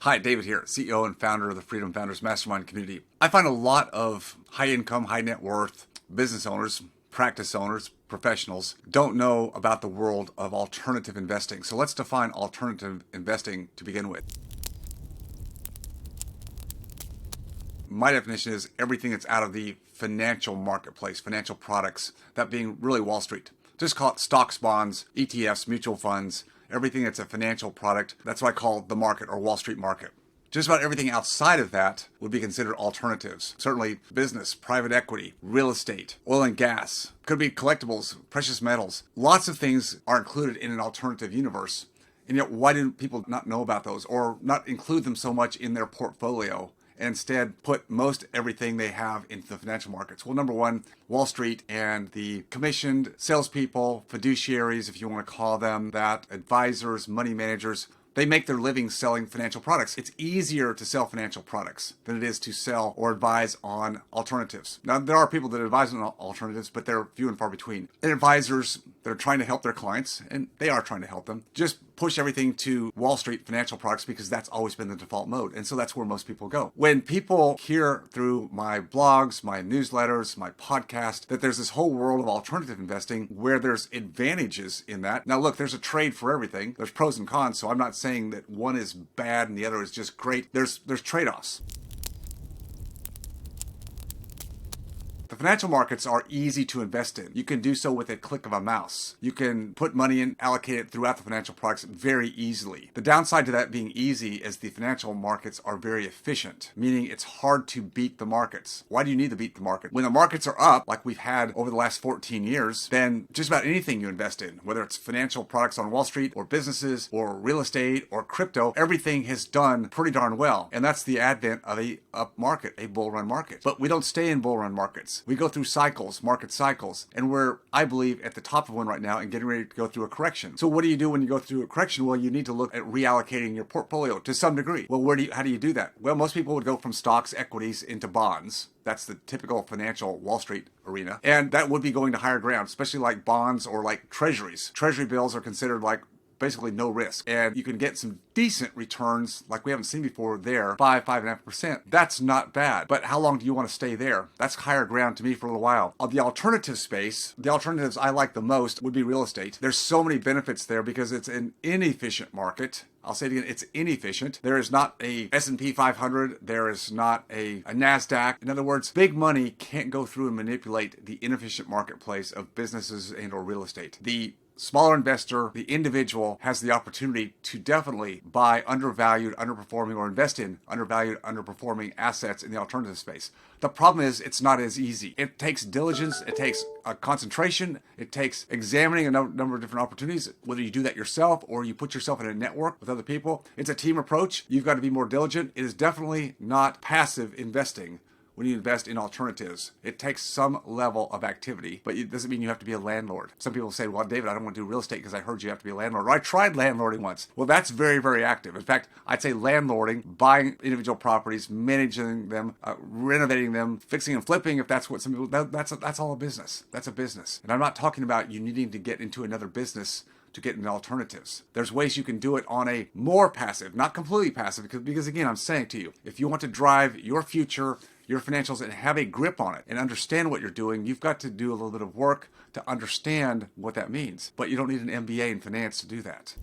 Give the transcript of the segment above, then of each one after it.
Hi, David here, CEO and founder of the Freedom Founders Mastermind community. I find a lot of high income, high net worth business owners, practice owners, professionals don't know about the world of alternative investing. So let's define alternative investing to begin with. My definition is everything that's out of the financial marketplace, financial products, that being really Wall Street. Just call it stocks, bonds, ETFs, mutual funds, everything that's a financial product. That's what I call the market or Wall Street market. Just about everything outside of that would be considered alternatives. Certainly business, private equity, real estate, oil and gas, could be collectibles, precious metals. Lots of things are included in an alternative universe. And yet why do people not know about those or not include them so much in their portfolio? And instead put most everything they have into the financial markets? Well, number one, Wall Street and the commissioned salespeople, fiduciaries, if you want to call them that, advisors, money managers, they make their living selling financial products. It's easier to sell financial products than it is to sell or advise on alternatives. Now, there are people that advise on alternatives, but they're few and far between. And advisors that are trying to help their clients, and they are trying to help them, just push everything to Wall Street financial products because that's always been the default mode. And so that's where most people go. When people hear through my blogs, my newsletters, my podcast, that there's this whole world of alternative investing where there's advantages in that. Now, look, there's a trade for everything. There's pros and cons. So I'm not saying that one is bad and the other is just great. There's trade-offs. The financial markets are easy to invest in. You can do so with a click of a mouse. You can put money in, allocate it throughout the financial products very easily. The downside to that being easy is the financial markets are very efficient, meaning it's hard to beat the markets. Why do you need to beat the market? When the markets are up, like we've had over the last 14 years, then just about anything you invest in, whether it's financial products on Wall Street or businesses or real estate or crypto, everything has done pretty darn well. And that's the advent of a up market, a bull run market. But we don't stay in bull run markets. We go through cycles, market cycles, and we're, I believe, at the top of one right now and getting ready to go through a correction. So what do you do when you go through a correction? Well, you need to look at reallocating your portfolio to some degree. Well, how do you do that? Well, most people would go from stocks, equities into bonds. That's the typical financial Wall Street arena. And that would be going to higher ground, especially like bonds or like treasuries. Treasury bills are considered like basically no risk. And you can get some decent returns like we haven't seen before there, 5.5%. That's not bad. But how long do you want to stay there? That's higher ground to me for a little while. On the alternative space, the alternatives I like the most would be real estate. There's so many benefits there because it's an inefficient market. I'll say it again, it's inefficient. There is not a S&P 500. There is not a NASDAQ. In other words, big money can't go through and manipulate the inefficient marketplace of businesses and or real estate. The smaller investor, the individual, has the opportunity to definitely buy undervalued, underperforming, or invest in undervalued, underperforming assets in the alternative space. The problem is it's not as easy. It takes diligence, it takes a concentration, it takes examining a number of different opportunities, whether you do that yourself or you put yourself in a network with other people. It's a team approach. You've got to be more diligent. It is definitely not passive investing. When you invest in alternatives, it takes some level of activity, but it doesn't mean you have to be a landlord. Some people say, well, David, I don't want to do real estate because I heard you have to be a landlord. Or I tried landlording once. Well, that's very, very active. In fact, I'd say landlording, buying individual properties, managing them, renovating them, fixing and flipping, if that's what some people, that's all a business. That's a business. And I'm not talking about you needing to get into another business to get into alternatives. There's ways you can do it on a more passive, not completely passive, because again, I'm saying to you, if you want to drive your future, your financials, and have a grip on it and understand what you're doing, you've got to do a little bit of work to understand what that means. But you don't need an MBA in finance to do that.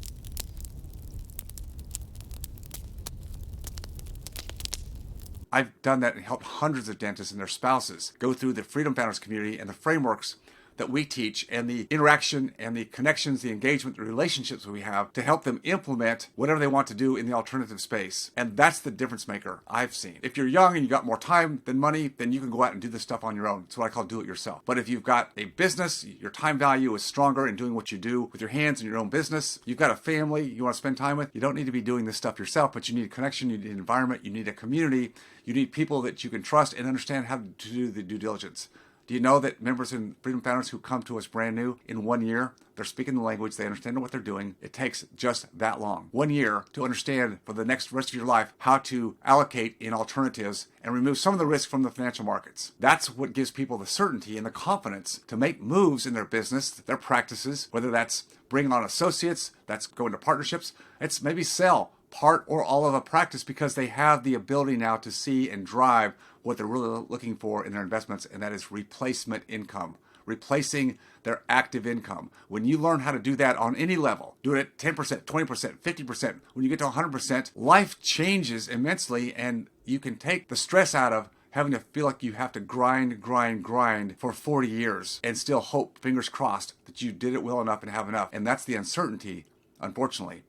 I've done that and helped hundreds of dentists and their spouses go through the Freedom Founders community and the frameworks that we teach and the interaction and the connections, the engagement, the relationships we have to help them implement whatever they want to do in the alternative space. And that's the difference maker I've seen. If you're young and you got more time than money, then you can go out and do this stuff on your own. It's what I call do it yourself. But if you've got a business, your time value is stronger in doing what you do with your hands in your own business. You've got a family you want to spend time with. You don't need to be doing this stuff yourself, but you need a connection, you need an environment, you need a community, you need people that you can trust and understand how to do the due diligence. Do you know that members in Freedom Founders who come to us brand new in 1 year, they're speaking the language, they understand what they're doing. It takes just that long. 1 year to understand for the next rest of your life how to allocate in alternatives and remove some of the risk from the financial markets. That's what gives people the certainty and the confidence to make moves in their business, their practices, whether that's bring on associates, that's go into partnerships, it's maybe sell part or all of a practice because they have the ability now to see and drive what they're really looking for in their investments, and that is replacement income, replacing their active income. When you learn how to do that on any level, do it at 10%, 20%, 50%, when you get to 100%, life changes immensely, and you can take the stress out of having to feel like you have to grind for 40 years and still hope, fingers crossed, that you did it well enough and have enough. And that's the uncertainty, unfortunately,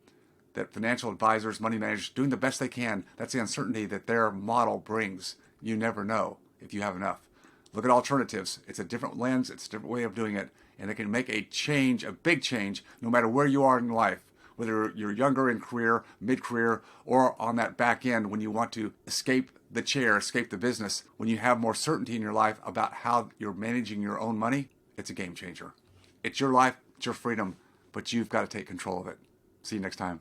that financial advisors, money managers, doing the best they can, that's the uncertainty that their model brings. You never know if you have enough. Look at alternatives. It's a different lens, it's a different way of doing it, and it can make a change, a big change, no matter where you are in life, whether you're younger in career, mid-career, or on that back end when you want to escape the chair, escape the business. When you have more certainty in your life about how you're managing your own money, it's a game changer. It's your life, it's your freedom, but you've got to take control of it. See you next time.